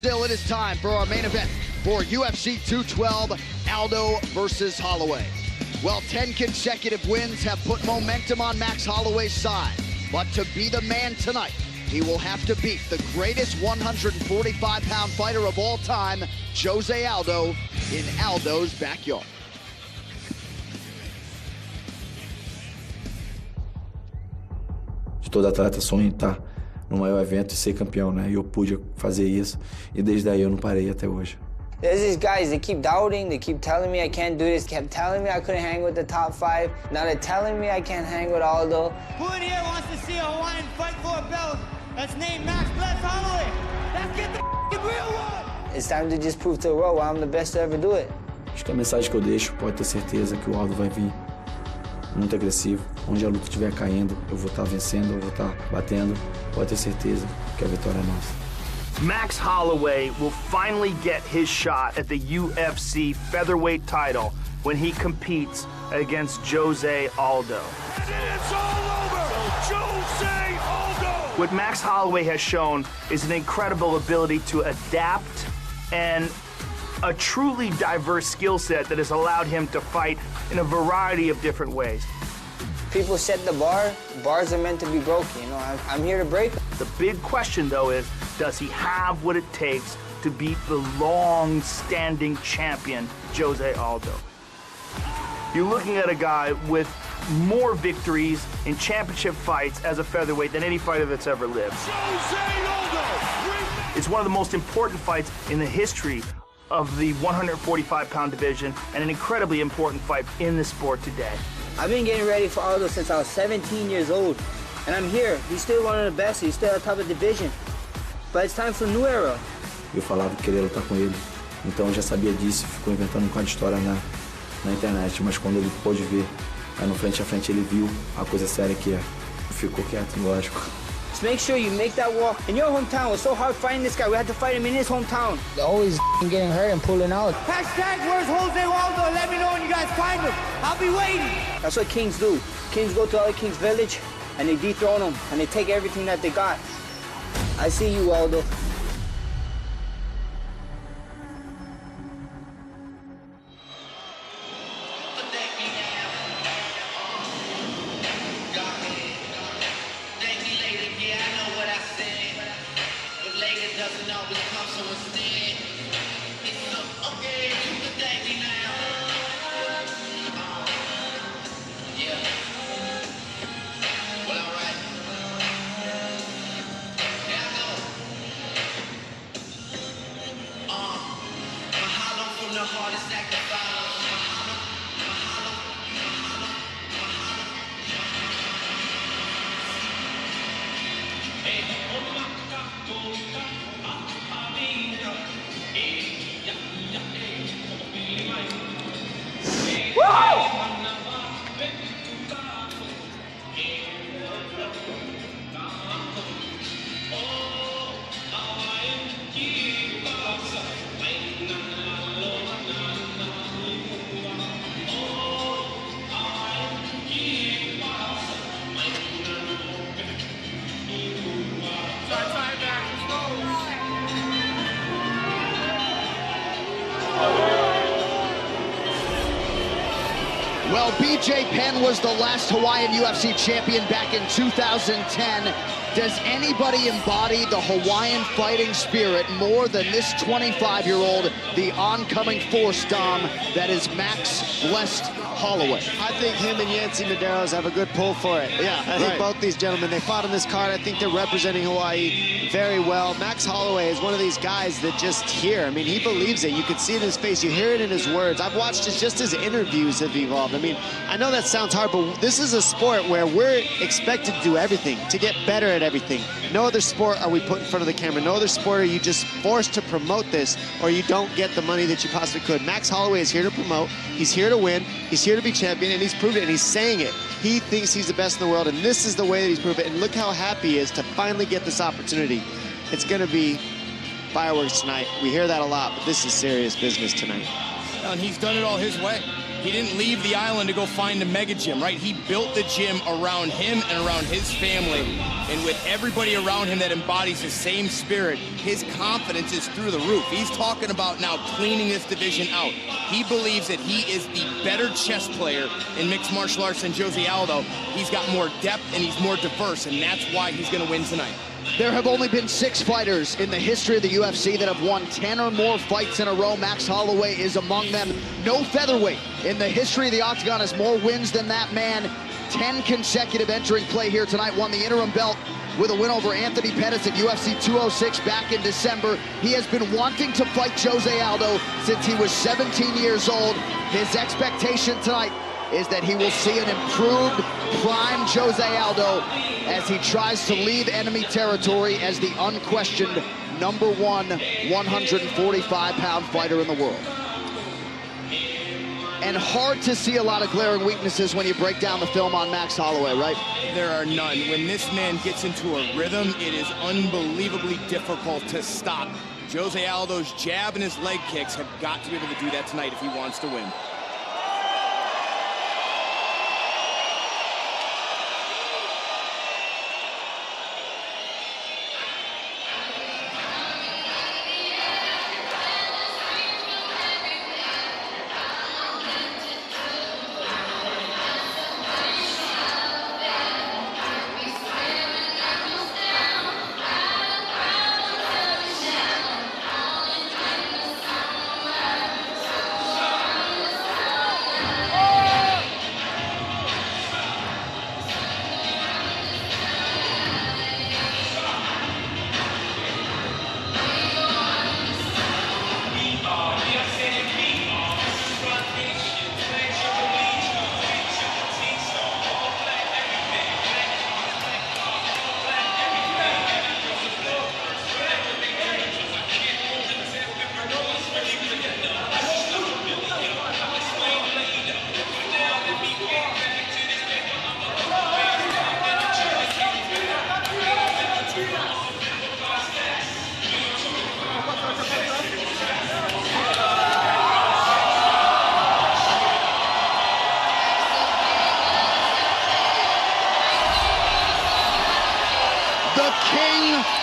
Still, it is time for our main event for UFC 212, Aldo versus Holloway. Well, 10 consecutive wins have put momentum on Max Holloway's side. But to be the man tonight, he will have to beat the greatest 145-pound fighter of all time, Jose Aldo, in Aldo's backyard. Todo atleta sonha em estar no maior evento e ser campeão, né? E eu pude fazer isso e desde aí eu não parei até hoje. There's these guys, they keep doubting, they keep telling me I can't do this, kept telling me I couldn't hang with the top 5. Now they're telling me I can't hang with Aldo. Who in here wants to see a Hawaiian fight for a belt that's named Max Bless Holloway? Let's get the real one! It's time to just prove to the world why I'm the best to ever do it. Acho que a mensagem que eu deixo, pode ter certeza que o Aldo vai vir muito agressivo. Onde a luta estiver caindo, eu vou estar vencendo, eu vou estar batendo. Pode ter certeza que a vitória é nossa. Max Holloway will finally get his shot at the UFC featherweight title when he competes against Jose Aldo. And it's all over! Jose Aldo! What Max Holloway has shown is an incredible ability to adapt and a truly diverse skill set that has allowed him to fight in a variety of different ways. People set the bar, bars are meant to be broken, you know, I'm here to break them. The big question, though, is does he have what it takes to beat the long-standing champion, Jose Aldo? You're looking at a guy with more victories in championship fights as a featherweight than any fighter that's ever lived. Jose Aldo! It's one of the most important fights in the history of the 145-pound division and an incredibly important fight in the sport today. I've been getting ready for Aldo since I was 17 years old. And I'm here. He's still one of the best. He's still at the top of the division. But it's time for a new era. Eu falava que queria lutar com ele. Então eu já sabia disso, ficou inventando um bocado de história na internet. Mas quando ele pôde ver, aí no frente a frente ele viu a coisa séria que é. Ficou quieto, lógico. Just make sure you make that walk. In your hometown, it was so hard fighting this guy. We had to fight him in his hometown. They're always getting hurt and pulling out. Hashtag where's Jose Aldo? Let me know when you guys find him. I'll be waiting. That's what kings do. Kings go to other kings' village and they dethrone them and they take everything that they got. I see you, Aldo. Well, BJ Penn was the last Hawaiian UFC champion back in 2010. Does anybody embody the Hawaiian fighting spirit more than this 25-year-old, the oncoming force, Dom, that is Max Blessed Holloway? I think him and Yancy Medeiros have a good pull for it. Yeah, I think both these gentlemen, they fought on this card. I think they're representing Hawaii very well. Max Holloway is one of these guys that just here. I mean, he believes it. You can see it in his face. You hear it in his words. I've watched just his interviews have evolved. I mean, I know that sounds hard, but this is a sport where we're expected to do everything, to get better at everything. No other sport are we put in front of the camera. No other sport are you just forced to promote this or you don't get the money that you possibly could. Max Holloway is here to promote. He's here to win. He's here to be champion, and he's proved it, and he's saying it. He thinks he's the best in the world, and this is the way that he's proved it. And look how happy he is to finally get this opportunity. It's going to be fireworks tonight. We hear that a lot, but this is serious business tonight. And he's done it all his way. He didn't leave the island to go find a mega gym, right? He built the gym around him and around his family. And with everybody around him that embodies the same spirit, his confidence is through the roof. He's talking about now cleaning this division out. He believes that he is the better chess player in mixed martial arts than Jose Aldo. He's got more depth and he's more diverse, and that's why he's going to win tonight. There have only been 6 fighters in the history of the UFC that have won 10 or more fights in a row. Max Holloway is among them. No featherweight in the history of the Octagon has more wins than that man. 10 consecutive entering play here tonight. Won the interim belt with a win over Anthony Pettis at UFC 206 back in December. He has been wanting to fight Jose Aldo since he was 17 years old. His expectation tonight is that he will see an improved prime Jose Aldo as he tries to leave enemy territory as the unquestioned #1 145-pound fighter in the world. And hard to see a lot of glaring weaknesses when you break down the film on Max Holloway, right? There are none. When this man gets into a rhythm, it is unbelievably difficult to stop. Jose Aldo's jab and his leg kicks have got to be able to do that tonight if he wants to win.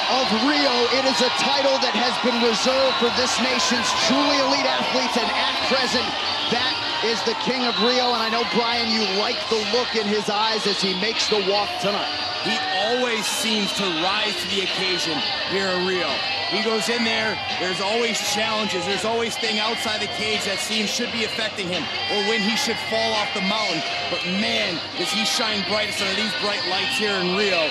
Of Rio, it is a title that has been reserved for this nation's truly elite athletes, and at present, that is the King of Rio. And I know, Brian, you like the look in his eyes as he makes the walk tonight. He always seems to rise to the occasion here in Rio. He goes in there, there's always challenges, there's always things outside the cage that seems should be affecting him, or when he should fall off the mountain. But man, does he shine brightest under these bright lights here in Rio.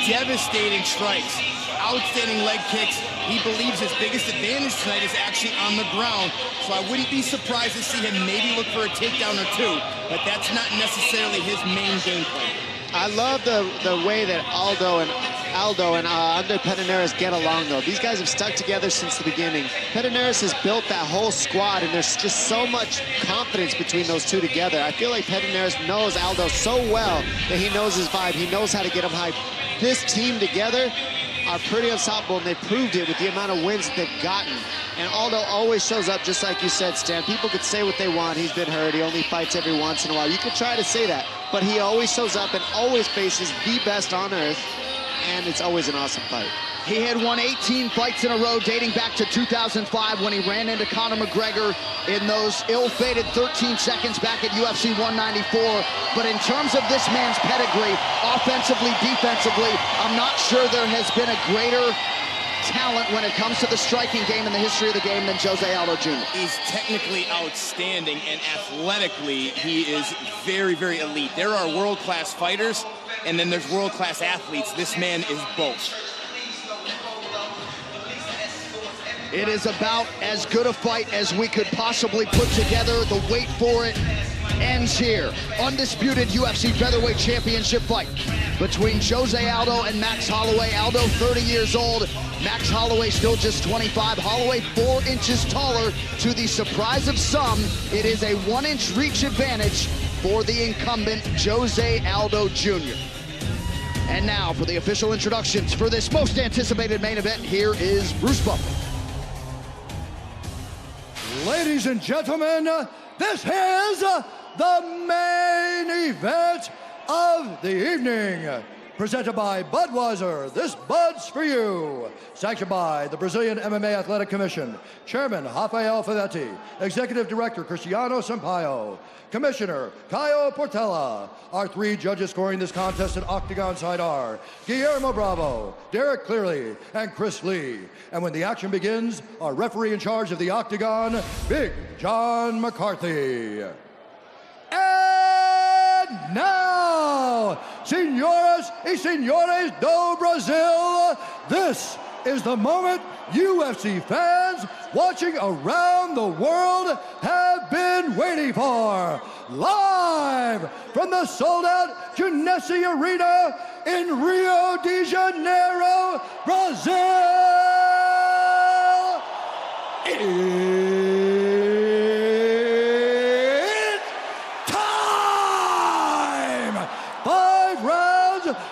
Devastating strikes, outstanding leg kicks. He believes his biggest advantage tonight is actually on the ground, so I wouldn't be surprised to see him maybe look for a takedown or two, but that's not necessarily his main game plan. I love the way that Aldo and Andre Pederneiras get along, though. These guys have stuck together since the beginning. Pederneiras has built that whole squad, and there's just so much confidence between those two together. I feel like Pederneiras knows Aldo so well that he knows his vibe. He knows how to get him hyped. This team together are pretty unstoppable, and they proved it with the amount of wins that they've gotten. And Aldo always shows up, just like you said, Stan. People could say what they want. He's been hurt. He only fights every once in a while. You could try to say that, but he always shows up and always faces the best on earth, and it's always an awesome fight. He had won 18 fights in a row dating back to 2005 when he ran into Conor McGregor in those ill-fated 13 seconds back at UFC 194. But in terms of this man's pedigree, offensively, defensively, I'm not sure there has been a greater talent when it comes to the striking game in the history of the game than Jose Aldo Jr. He's technically outstanding, and athletically, he is very, very elite. There are world-class fighters, and then there's world-class athletes. This man is both. It is about as good a fight as we could possibly put together. The wait for it ends here. Undisputed UFC featherweight championship fight between Jose Aldo and Max Holloway. Aldo 30 years old, Max Holloway still just 25. Holloway 4 inches taller. To the surprise of some, it is a 1-inch reach advantage for the incumbent Jose Aldo Jr. And now for the official introductions for this most anticipated main event, here is Bruce Buffer. Ladies and gentlemen, this is the main event of the evening. Presented by Budweiser, this Bud's for you. Sanctioned by the Brazilian MMA Athletic Commission. Chairman, Rafael Favetti. Executive Director, Cristiano Sampaio. Commissioner, Caio Portela. Our 3 judges scoring this contest in octagon side are Guillermo Bravo, Derek Clearly, and Chris Lee. And when the action begins, our referee in charge of the octagon, Big John McCarthy. And now, Senhoras y Senhores do Brasil, this is the moment UFC fans watching around the world have been waiting for. Live from the sold-out Genesee Arena in Rio de Janeiro, Brazil.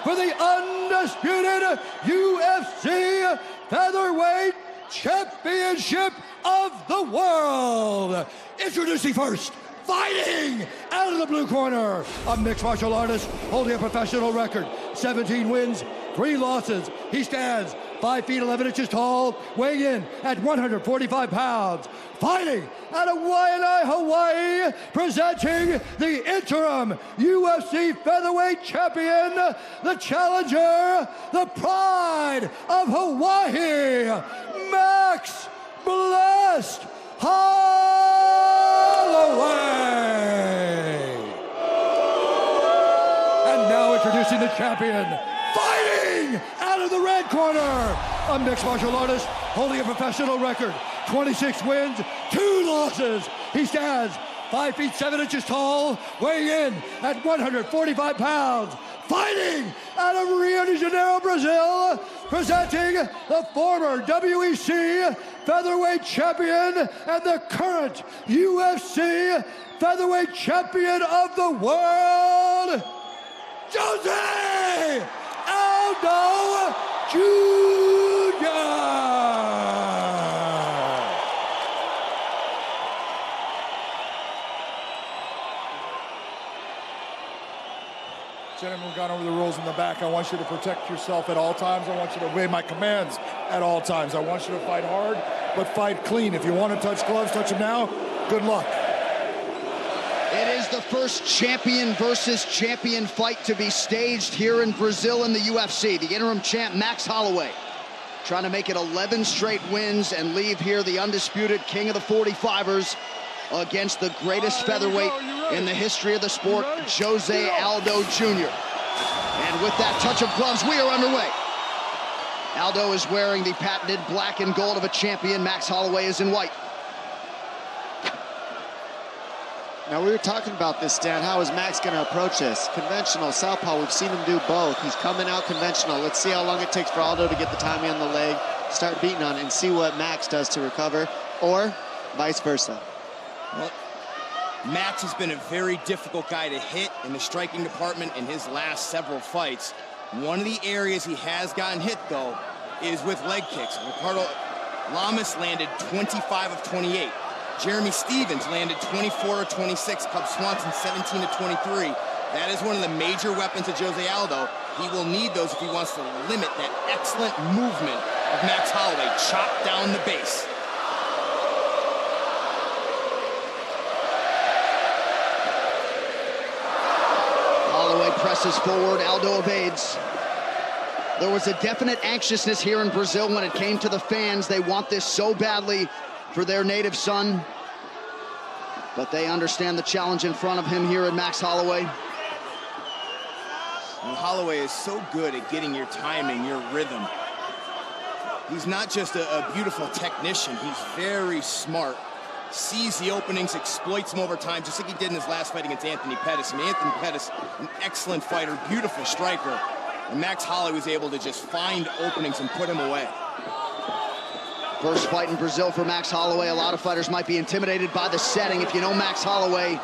For the undisputed UFC Featherweight Championship of the World. Introducing first, fighting out of the blue corner, a mixed martial artist holding a professional record, 17 wins, 3 losses. He stands 5 feet 11 inches tall, weighing in at 145 pounds. Fighting out of Waianae, Hawaii, presenting the interim UFC Featherweight Champion, the challenger, the pride of Hawaii, Max Blessed Holloway. And now introducing the champion, fighting out of the red corner, a mixed martial artist holding a professional record, 26 wins, 2 losses. He stands 5 feet 7 inches tall, weighing in at 145 pounds. Fighting out of Rio de Janeiro, Brazil, presenting the former WEC Featherweight Champion and the current UFC Featherweight Champion of the World, Jose Aldo Jr. Gentlemen, we've gone over the rules in the back. I want you to protect yourself at all times. I want you to obey my commands at all times. I want you to fight hard, but fight clean. If you want to touch gloves, touch them now. Good luck. It is the first champion versus champion fight to be staged here in Brazil in the UFC. The interim champ, Max Holloway, trying to make it 11 straight wins and leave here the undisputed king of the 45ers against the greatest featherweight in the history of the sport, Jose Aldo Jr. And with that touch of gloves, we are underway. Aldo is wearing the patented black and gold of a champion. Max Holloway is in white. Now, we were talking about this, Dan. How is Max going to approach this? Conventional, southpaw, we've seen him do both. He's coming out conventional. Let's see how long it takes for Aldo to get the timing on the leg, start beating on it, and see what Max does to recover, or vice versa. Well, Max has been a very difficult guy to hit in the striking department in his last several fights. One of the areas he has gotten hit, though, is with leg kicks. Ricardo Lamas landed 25 of 28. Jeremy Stevens landed 24 of 26. Cub Swanson 17 of 23. That is one of the major weapons of Jose Aldo. He will need those if he wants to limit that excellent movement of Max Holloway. Chop down the base. Holloway presses forward, Aldo evades. There was a definite anxiousness here in Brazil when it came to the fans. They want this so badly for their native son, but they understand the challenge in front of him here at Max Holloway. And Holloway is so good at getting your timing, your rhythm. He's not just a beautiful technician, he's very smart. Sees the openings, exploits them over time, just like he did in his last fight against Anthony Pettis. I mean, Anthony Pettis, an excellent fighter, beautiful striker. And Max Holloway was able to just find openings and put him away. First fight in Brazil for Max Holloway. A lot of fighters might be intimidated by the setting. If you know Max Holloway,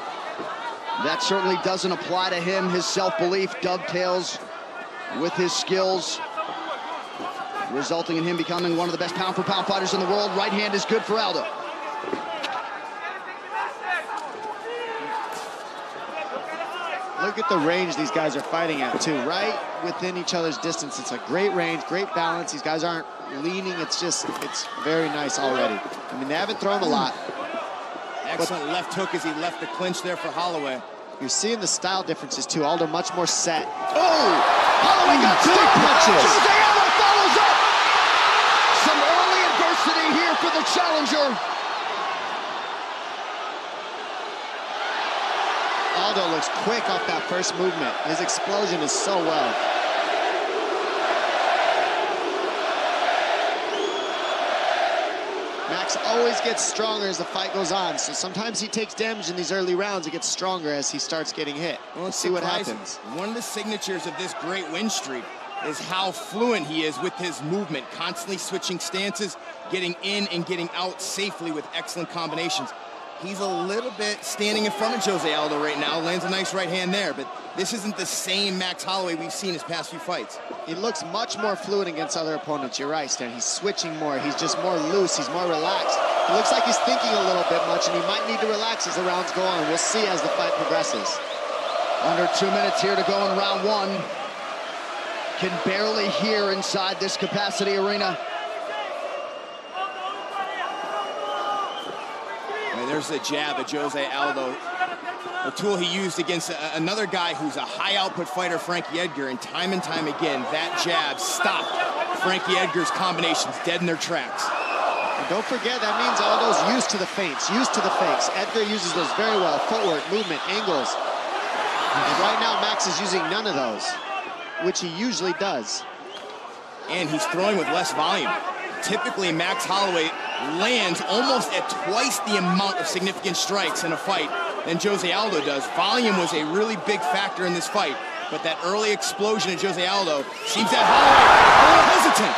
that certainly doesn't apply to him. His self-belief dovetails with his skills, resulting in him becoming one of the best pound-for-pound fighters in the world. Right hand is good for Aldo. Look at the range these guys are fighting at, too. Right within each other's distance. It's a great range, great balance. These guys aren't leaning. It's very nice already. I mean, they haven't thrown a lot. Excellent left hook as he left the clinch there for Holloway. You're seeing the style differences, too. Aldo much more set. Oh! Holloway got two punches! Jose Aldo follows up! Some early adversity here for the challenger. Aldo looks quick off that first movement. His explosion is so well. Max always gets stronger as the fight goes on, so sometimes he takes damage in these early rounds. It gets stronger as he starts getting hit. Well, let's see what happens. One of the signatures of this great win streak is how fluent he is with his movement, constantly switching stances, getting in and getting out safely with excellent combinations. He's a little bit standing in front of Jose Aldo right now, lands a nice right hand there, but this isn't the same Max Holloway we've seen his past few fights. He looks much more fluid against other opponents. You're right, Stan. He's switching more. He's just more loose. He's more relaxed. It looks like he's thinking a little bit much, and he might need to relax as the rounds go on. We'll see as the fight progresses. Under 2 minutes here to go in round one. Can barely hear inside this capacity arena. There's the jab of Jose Aldo, a tool he used against another guy who's a high-output fighter, Frankie Edgar, and time again, that jab stopped Frankie Edgar's combinations dead in their tracks. And don't forget, that means Aldo's used to the feints, used to the fakes. Edgar uses those very well, footwork, movement, angles. And right now, Max is using none of those, which he usually does. And he's throwing with less volume. Typically, Max Holloway lands almost at twice the amount of significant strikes in a fight than Jose Aldo does. Volume was a really big factor in this fight, but that early explosion of Jose Aldo seems that Holloway a little hesitant.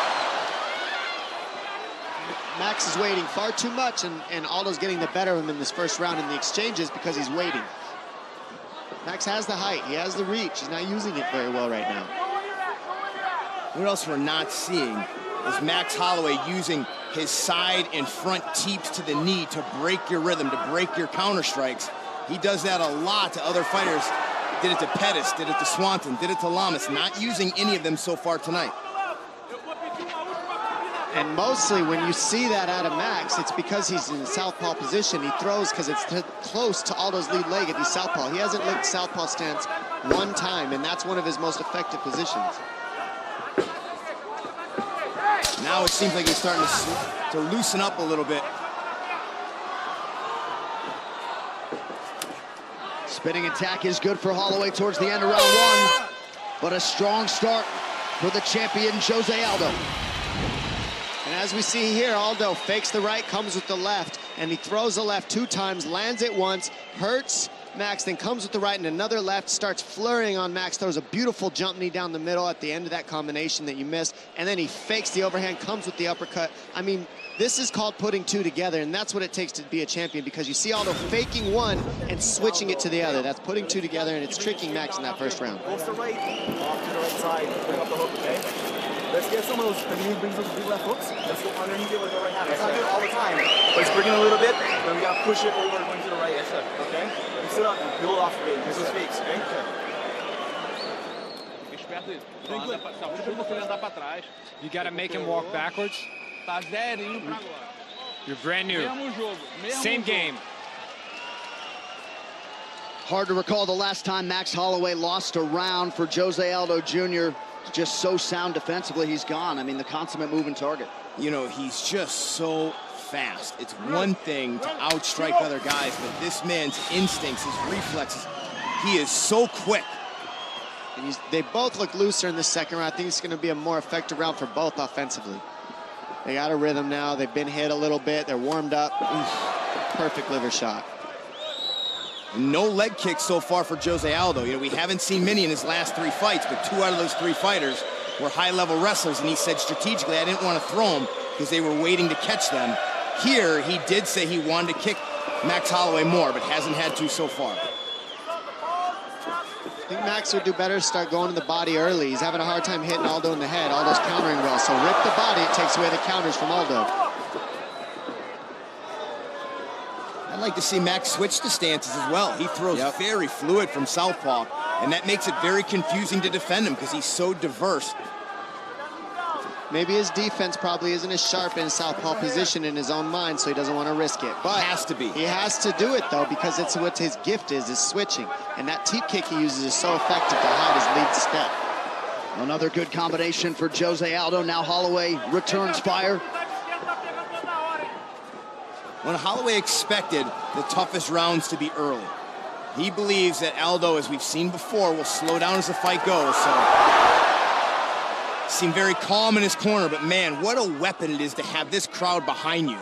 Max is waiting far too much, and Aldo's getting the better of him in this first round in the exchanges because he's waiting. Max has the height, he has the reach, he's not using it very well right now. What else we're not seeing is Max Holloway using his side and front teeps to the knee to break your rhythm, to break your counter strikes. He does that a lot to other fighters. Did it to Pettis, did it to Swanton, did it to Lamas, not using any of them so far tonight. And mostly when you see that out of Max, it's because he's in the southpaw position. He throws because it's close to Aldo's lead leg if he's southpaw. He hasn't licked southpaw stance one time, and that's one of his most effective positions. Now it seems like he's starting to loosen up a little bit. Spinning attack is good for Holloway towards the end of round one, but a strong start for the champion, Jose Aldo. And as we see here, Aldo fakes the right, comes with the left, and he throws the left 2 times, lands it once, hurts Max, then comes with the right and another left, starts flurrying on Max, throws a beautiful jump knee down the middle at the end of that combination that you missed, and then he fakes the overhand, comes with the uppercut. I mean, this is called putting 2 together, and that's what it takes to be a champion, because you see Aldo faking one and switching it to the other. That's putting 2 together, and it's tricking Max in that first round. Go to the right, off to the right side, bring up the hook, okay? Let's get some of those, when he brings those big left hooks, let's go underneath it with the right hand. Let's not do it all the time. Let's bring it a little bit, then we gotta push it over going to the right, yes, sir. Okay? Sit up and build off the base. This is fakes, okay? You gotta make him walk backwards. You're brand new. Same game. Hard to recall the last time Max Holloway lost a round for Jose Aldo Jr. Just so sound defensively, he's gone. I mean, the consummate moving target. You know, he's just so fast. It's one thing to outstrike other guys, but this man's instincts, his reflexes, he is so quick. And they both look looser in the second round. I think it's going to be a more effective round for both offensively. They got a rhythm now. They've been hit a little bit. They're warmed up. Oof, perfect liver shot. No leg kicks so far for Jose Aldo. You know, we haven't seen many in his last 3 fights, but 2 out of those 3 fighters were high-level wrestlers, and he said strategically, I didn't want to throw them because they were waiting to catch them. Here, he did say he wanted to kick Max Holloway more, but hasn't had to so far. I think Max would do better to start going to the body early. He's having a hard time hitting Aldo in the head. Aldo's countering well, so rip the body, it takes away the counters from Aldo. I'd like to see Max switch the stances as well. He throws very fluid from southpaw. And that makes it very confusing to defend him because he's so diverse. Maybe his defense probably isn't as sharp in southpaw position in his own mind, so he doesn't want to risk it. But it has to be. He has to do it, though, because it's what his gift is switching. And that teep kick he uses is so effective to hide his lead step. Another good combination for Jose Aldo. Now Holloway returns fire. When Holloway expected the toughest rounds to be early. He believes that Aldo, as we've seen before, will slow down as the fight goes. So seemed very calm in his corner, but man, what a weapon it is to have this crowd behind you.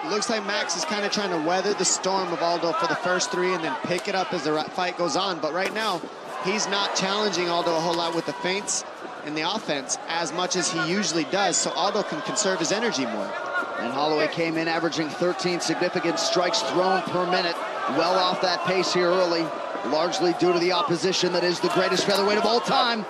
It looks like Max is kind of trying to weather the storm of Aldo for the first three and then pick it up as the fight goes on. But right now, he's not challenging Aldo a whole lot with the feints and the offense as much as he usually does, so Aldo can conserve his energy more. And Holloway came in averaging 13 significant strikes thrown per minute. Well off that pace here early, largely due to the opposition that is the greatest featherweight of all time.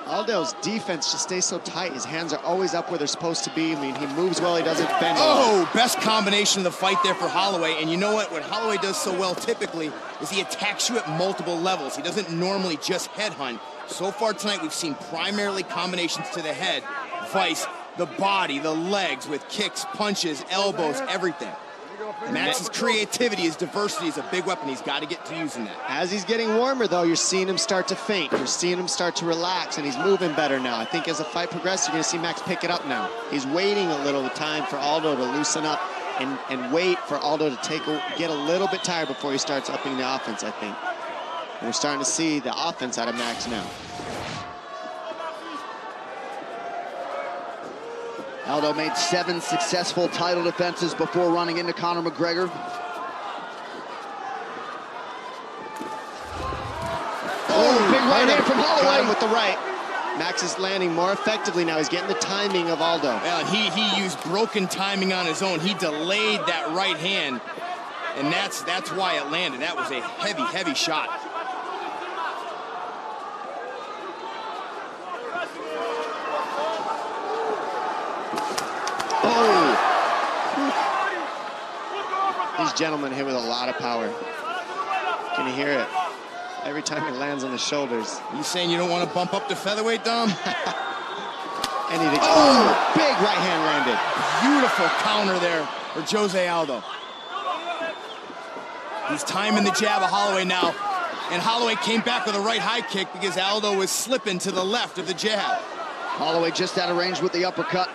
Aldo's defense just stays so tight. His hands are always up where they're supposed to be. I mean, he moves well, he doesn't bend. Oh, best combination of the fight there for Holloway. And you know what Holloway does so well typically is he attacks you at multiple levels. He doesn't normally just headhunt. So far tonight, we've seen primarily combinations to the head, vice, the body, the legs with kicks, punches, elbows, everything. Max's creativity, his diversity is a big weapon. He's got to get to using that. As he's getting warmer, though, you're seeing him start to feint. You're seeing him start to relax, and he's moving better now. I think as the fight progresses, you're going to see Max pick it up now. He's waiting a little time for Aldo to loosen up and wait for Aldo to get a little bit tired before he starts upping the offense, I think. And we're starting to see the offense out of Max now. Aldo made 7 successful title defenses before running into Conor McGregor. Oh, big right hand from Holloway. Got him with the right. Max is landing more effectively now. He's getting the timing of Aldo. Well, he used broken timing on his own. He delayed that right hand, and that's why it landed. That was a heavy, heavy shot. These gentlemen hit with a lot of power. Can you hear it? Every time he lands on the shoulders. You saying you don't want to bump up to featherweight, Dom? And he big right hand landed. Beautiful counter there for Jose Aldo. He's timing the jab of Holloway now. And Holloway came back with a right high kick because Aldo was slipping to the left of the jab. Holloway just out of range with the uppercut.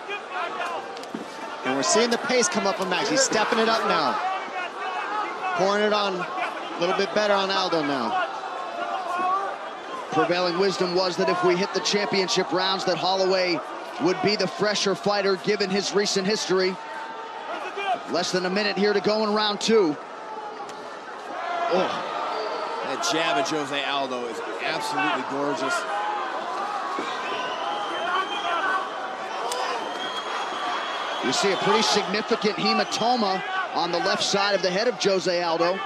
And we're seeing the pace come up on Max. He's stepping it up now. Pouring it on a little bit better on Aldo now. Prevailing wisdom was that if we hit the championship rounds, that Holloway would be the fresher fighter given his recent history. Less than a minute here to go in round 2. Oh, that jab of Jose Aldo is absolutely gorgeous. You see a pretty significant hematoma on the left side of the head of Jose Aldo.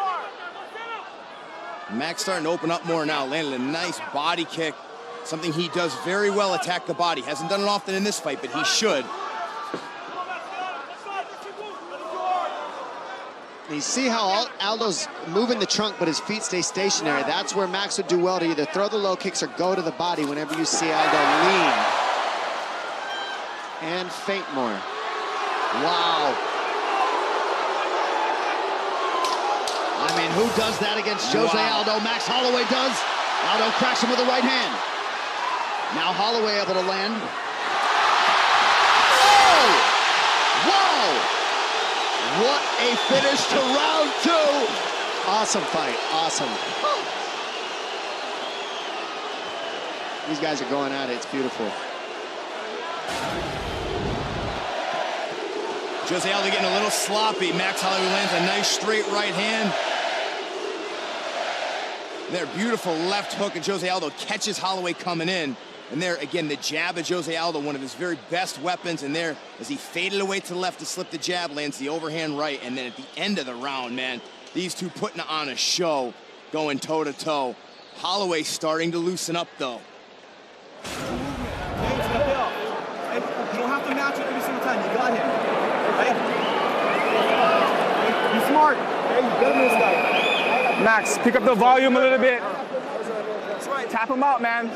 Max starting to open up more now, landing a nice body kick. Something he does very well, attack the body. Hasn't done it often in this fight, but he should. You see how Aldo's moving the trunk, but his feet stay stationary. That's where Max would do well to either throw the low kicks or go to the body whenever you see Aldo lean. And feint more. Wow. I mean, who does that against Jose Aldo? Max Holloway does. Aldo cracks him with the right hand. Now Holloway able to land. Oh! Whoa! What a finish to round 2. Awesome fight, awesome. These guys are going at it, it's beautiful. Jose Aldo getting a little sloppy. Max Holloway lands a nice straight right hand. There, beautiful left hook, and Jose Aldo catches Holloway coming in. And there, again, the jab of Jose Aldo, one of his very best weapons. And there, as he faded away to the left to slip the jab, lands the overhand right. And then at the end of the round, man, these two putting on a show, going toe-to-toe. Holloway starting to loosen up, though. You don't have to match it every single time. You got him. Right? You Max, pick up the volume a little bit. Tap him out, man.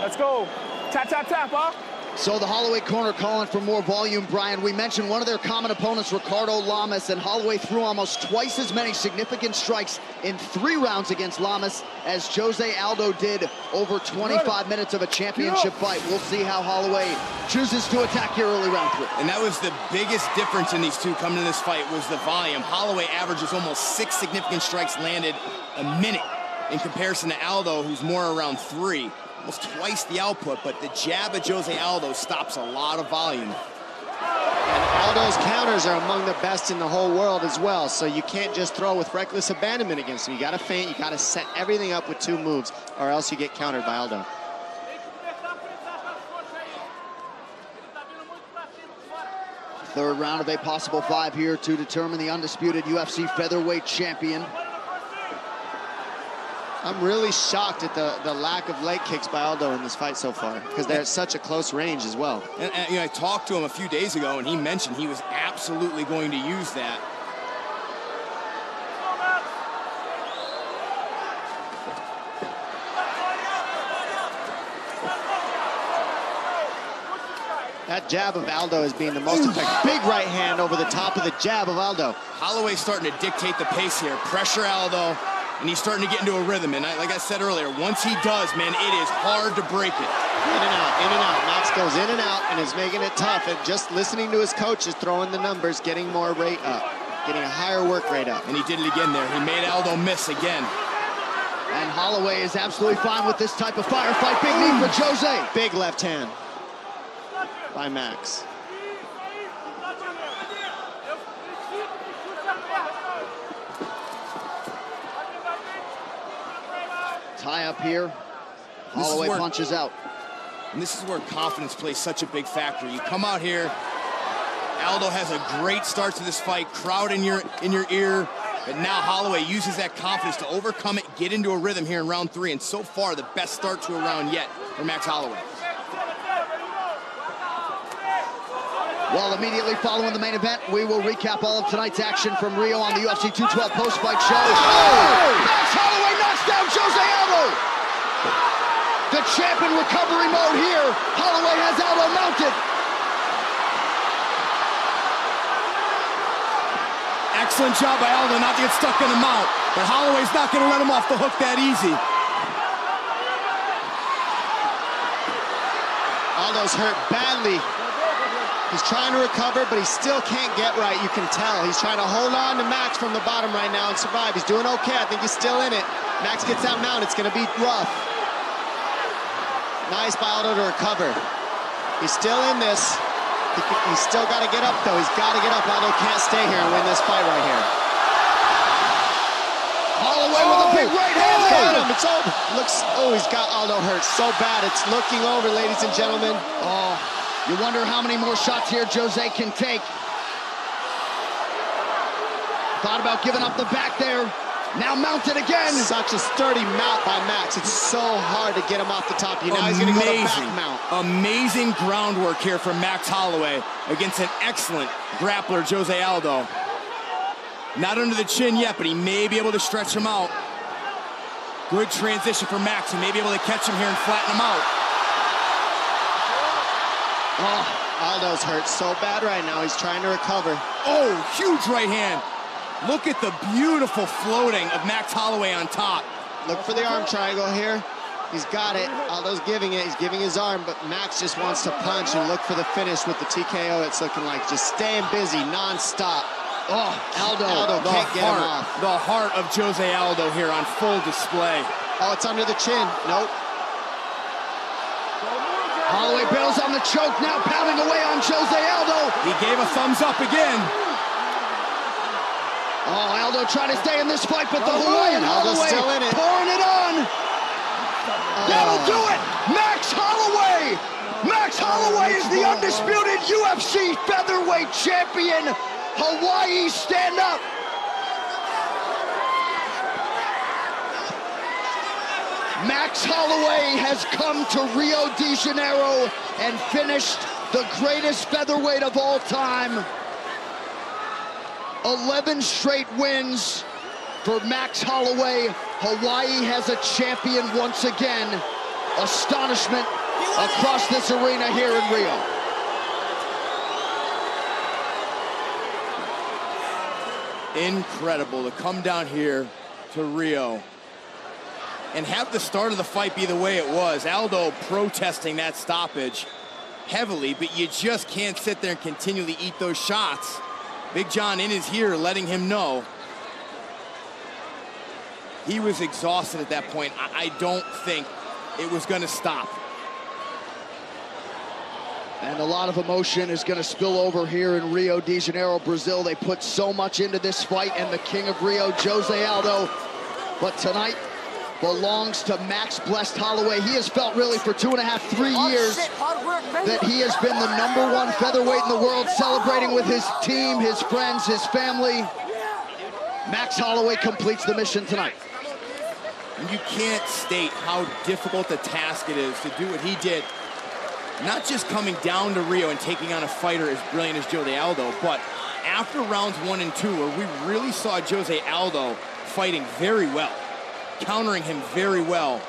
Let's go. Tap, tap, tap, huh? So the Holloway corner calling for more volume, Brian. We mentioned one of their common opponents, Ricardo Lamas, and Holloway threw almost twice as many significant strikes in 3 rounds against Lamas as Jose Aldo did over 25 minutes of a championship fight. We'll see how Holloway chooses to attack here early round 3. And that was the biggest difference in these two coming to this fight was the volume. Holloway averages almost 6 significant strikes landed a minute in comparison to Aldo, who's more around 3. Almost twice the output, but the jab of Jose Aldo stops a lot of volume. And Aldo's counters are among the best in the whole world as well, so you can't just throw with reckless abandonment against him. You gotta feint, you gotta set everything up with 2 moves, or else you get countered by Aldo. Third round of a possible 5 here to determine the undisputed UFC featherweight champion. I'm really shocked at the lack of leg kicks by Aldo in this fight so far, because they're at such a close range as well. And you know, I talked to him a few days ago, and he mentioned he was absolutely going to use that. That jab of Aldo is being the most effective. Big right hand over the top of the jab of Aldo. Holloway's starting to dictate the pace here. Pressure Aldo. And he's starting to get into a rhythm. And like I said earlier, once he does, man, it is hard to break it. In and out, in and out. Max goes in and out and is making it tough. And just listening to his coaches, throwing the numbers, getting more rate up, getting a higher work rate up. And he did it again there. He made Aldo miss again. And Holloway is absolutely fine with this type of firefight. Big knee for Jose. Big left hand by Max. Tie up here. Holloway punches out. And this is where confidence plays such a big factor. You come out here, Aldo has a great start to this fight, crowd in your ear, but now Holloway uses that confidence to overcome it, get into a rhythm here in round 3, and so far the best start to a round yet for Max Holloway. Well, immediately following the main event, we will recap all of tonight's action from Rio on the UFC 212 post-fight show. Oh! Max Holloway knocks down Jose Aldo! The champ in recovery mode here. Holloway has Aldo mounted. Excellent job by Aldo not to get stuck in the mount, but Holloway's not going to let him off the hook that easy. Aldo's hurt badly. He's trying to recover, but he still can't get right. You can tell. He's trying to hold on to Max from the bottom right now and survive. He's doing okay. I think he's still in it. Max gets that mount. It's going to be rough. Nice by Aldo to recover. He's still in this. He's still got to get up, though. He's got to get up. Aldo can't stay here and win this fight right here. Holloway with a big right hand. Got him. It's over. He's got Aldo hurt so bad. It's looking over, ladies and gentlemen. Oh. You wonder how many more shots here Jose can take. Thought about giving up the back there. Now mounted again. Such a sturdy mount by Max. It's so hard to get him off the top. Now he's going to go to back mount. Amazing groundwork here from Max Holloway against an excellent grappler, Jose Aldo. Not under the chin yet, but he may be able to stretch him out. Good transition for Max. He may be able to catch him here and flatten him out. Oh, Aldo's hurt so bad right now. He's trying to recover. Oh, huge right hand. Look at the beautiful floating of Max Holloway on top. Look for the arm triangle here. He's got it. Aldo's giving it. He's giving his arm, but Max just wants to punch and look for the finish with the TKO. It's looking like just staying busy nonstop. Oh, Aldo can't get him off. The heart of Jose Aldo here on full display. Oh, it's under the chin. Nope. Holloway bails on the choke, now pounding away on Jose Aldo. He gave a thumbs up again. Oh, Aldo trying to stay in this fight, but the Hawaiian Holloway still in it. pouring it on. That'll do it. Max Holloway. Max Holloway is the undisputed UFC featherweight champion. Hawaii, stand up. Max Holloway has come to Rio de Janeiro and finished the greatest featherweight of all time. 11 straight wins for Max Holloway. Hawaii has a champion once again. Astonishment across this arena here in Rio. Incredible to come down here to Rio and have the start of the fight be the way it was. Aldo protesting that stoppage heavily, but you just can't sit there and continually eat those shots. Big John in his ear letting him know he was exhausted at that point. I don't think it was going to stop. And a lot of emotion is going to spill over here in Rio de Janeiro, Brazil. They put so much into this fight, and the king of Rio, Jose Aldo. But tonight belongs to Max Blessed Holloway. He has felt really for 2.5, 3 years that he has been the #1 featherweight in the world, celebrating with his team, his friends, his family. Max Holloway completes the mission tonight. You can't state how difficult a task it is to do what he did. Not just coming down to Rio and taking on a fighter as brilliant as Jose Aldo, but after rounds 1 and 2, where we really saw Jose Aldo fighting very well, countering him very well,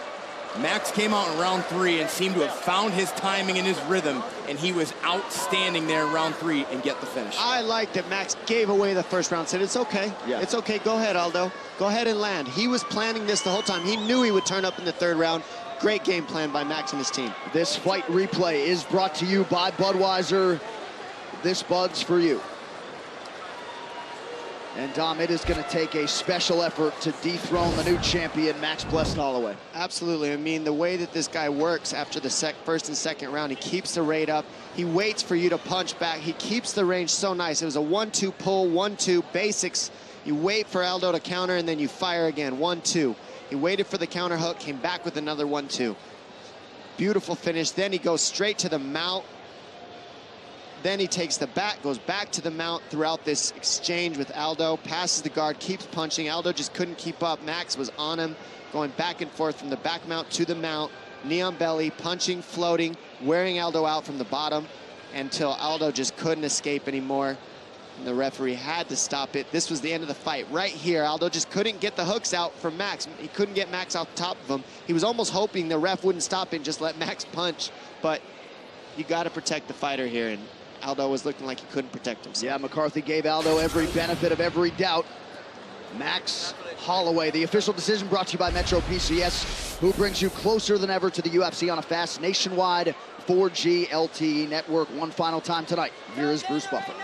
Max came out in round 3 and seemed to have found his timing and his rhythm, and he was outstanding there in round 3 and get the finish. I like that Max gave away the first round, said it's okay. Yeah. It's okay, go ahead, Aldo. Go ahead and land. He was planning this the whole time. He knew he would turn up in the 3rd round. Great game plan by Max and his team. This fight replay is brought to you by Budweiser. This Bud's for you. And Dom, it is going to take a special effort to dethrone the new champion, Max Blessed Holloway. Absolutely. I mean, the way that this guy works after the first and second round, he keeps the rate up. He waits for you to punch back. He keeps the range so nice. It was a 1-2 pull, 1-2 basics. You wait for Aldo to counter, and then you fire again, 1-2. He waited for the counter hook, came back with another 1-2. Beautiful finish. Then he goes straight to the mount. Then he takes the back, goes back to the mount throughout this exchange with Aldo, passes the guard, keeps punching. Aldo just couldn't keep up. Max was on him, going back and forth from the back mount to the mount, knee on belly, punching, floating, wearing Aldo out from the bottom until Aldo just couldn't escape anymore. And the referee had to stop it. This was the end of the fight. Right here, Aldo just couldn't get the hooks out from Max. He couldn't get Max off top of him. He was almost hoping the ref wouldn't stop it and just let Max punch. But you got to protect the fighter here, and Aldo was looking like he couldn't protect himself. Yeah, McCarthy gave Aldo every benefit of every doubt. Max Holloway, the official decision brought to you by Metro PCS, who brings you closer than ever to the UFC on a fast nationwide 4G LTE network. One final time tonight. Here is Bruce Buffer.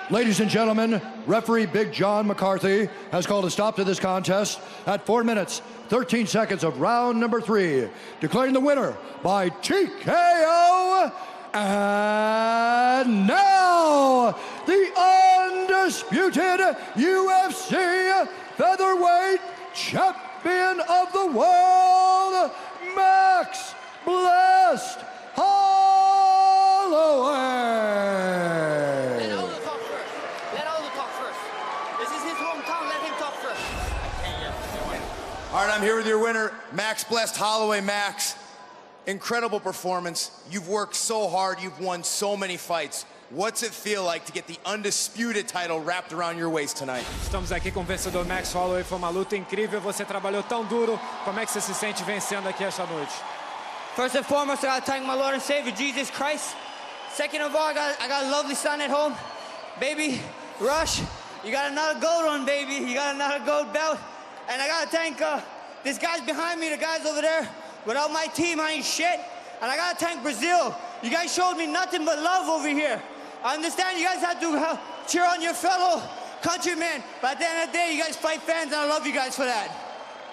Ladies and gentlemen, referee Big John McCarthy has called a stop to this contest at 4 minutes, 13 seconds of round number 3, declaring the winner by TKO. And now, the undisputed UFC featherweight champion of the world, Max Blessed Holloway. All right, I'm here with your winner, Max Blessed Holloway. Max, incredible performance. You've worked so hard. You've won so many fights. What's it feel like to get the undisputed title wrapped around your waist tonight? Estamos aqui com o vencedor Max Holloway. Foi uma luta incrível. Você trabalhou tão duro. Como é que você se sente vencendo aqui esta noite? First and foremost, I gotta thank my Lord and Savior, Jesus Christ. Second of all, I got a lovely son at home. Baby, Rush, you got another gold one, baby. You got another gold belt. And I gotta thank these guys behind me, the guys over there. Without my team, I ain't shit. And I gotta thank Brazil. You guys showed me nothing but love over here. I understand you guys have to cheer on your fellow countrymen, but at the end of the day, you guys fight fans, and I love you guys for that.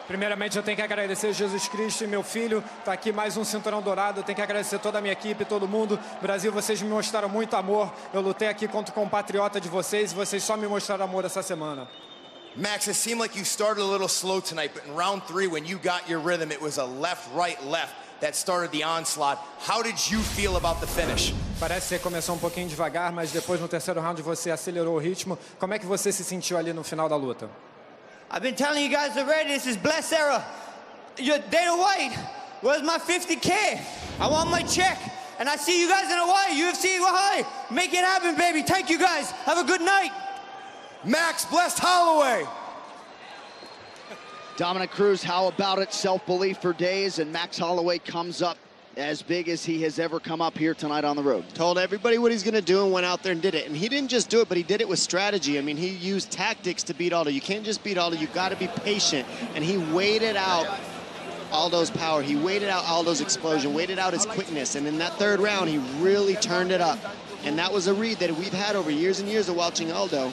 Primeiramente, eu tenho que agradecer Jesus Cristo e meu filho. Tá aqui mais um cinturão dourado. Eu tenho que agradecer toda a minha equipe, todo mundo. Brasil, vocês me mostraram muito amor. Eu lutei aqui contra o compatriota de vocês e vocês só me mostraram amor essa semana. Max, it seemed like you started a little slow tonight, but in round 3, when you got your rhythm, it was a left, right, left that started the onslaught. How did you feel about the finish? Parece que você começou um pouquinho devagar, mas depois no terceiro round você acelerou o ritmo. Como é que você se sentiu ali no final da luta? I've been telling you guys already, this is Bless era. Your Dana White, where's my 50K? I want my check. And And I see you guys in Hawaii, UFC Hawaii. Make it happen, baby. Thank you guys. Have a good night. Max blessed Holloway. Dominic Cruz, how about it? Self-belief for days, and Max Holloway comes up as big as he has ever come up here tonight on the road. Told everybody what he's going to do and went out there and did it. And he didn't just do it, but he did it with strategy. I mean, he used tactics to beat Aldo. You can't just beat Aldo. You've got to be patient. And he waited out Aldo's power. He waited out Aldo's explosion, waited out his quickness. And in that third round, he really turned it up. And that was a read that we've had over years and years of watching Aldo.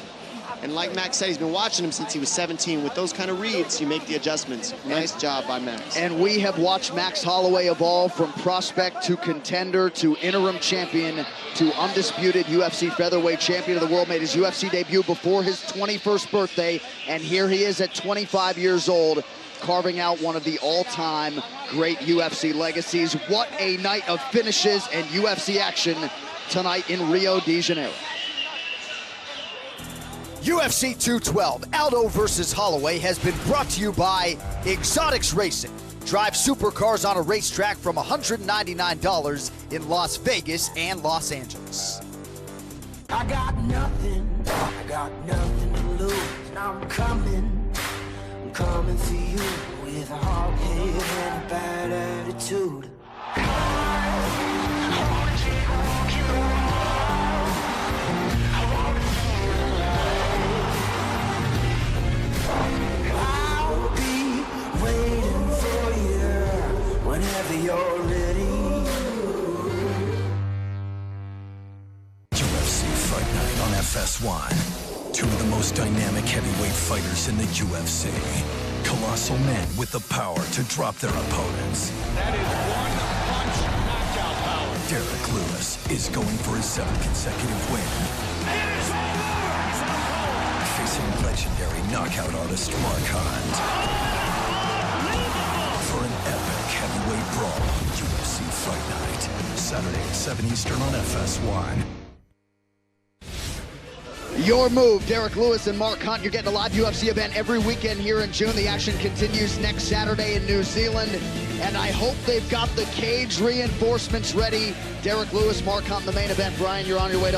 And like Max said, he's been watching him since he was 17. With those kind of reads, you make the adjustments. Nice job by Max. And we have watched Max Holloway evolve from prospect to contender to interim champion to undisputed UFC featherweight champion of the world. Made his UFC debut before his 21st birthday, and here he is at 25 years old, carving out one of the all-time great UFC legacies. What a night of finishes and UFC action tonight in Rio de Janeiro. UFC 212, Aldo versus Holloway, has been brought to you by Exotics Racing. Drive supercars on a racetrack from $199 in Las Vegas and Los Angeles. I got nothing to lose. I'm coming for you with a hard head and a bad attitude. Whenever you're ready. UFC Fight Night on FS1. Two of the most dynamic heavyweight fighters in the UFC. Colossal men with the power to drop their opponents. That is one punch knockout power. Derek Lewis is going for his 7th consecutive win. It is all over. Facing legendary knockout artist Mark Hunt. For an epic heavyweight brawl, UFC Fight Night, Saturday at 7 Eastern on FS1. Your move, Derek Lewis and Mark Hunt. You're getting a live UFC event every weekend here in June. The action continues next Saturday in New Zealand, and I hope they've got the cage reinforcements ready. Derek Lewis, Mark Hunt, the main event. Brian, you're on your way to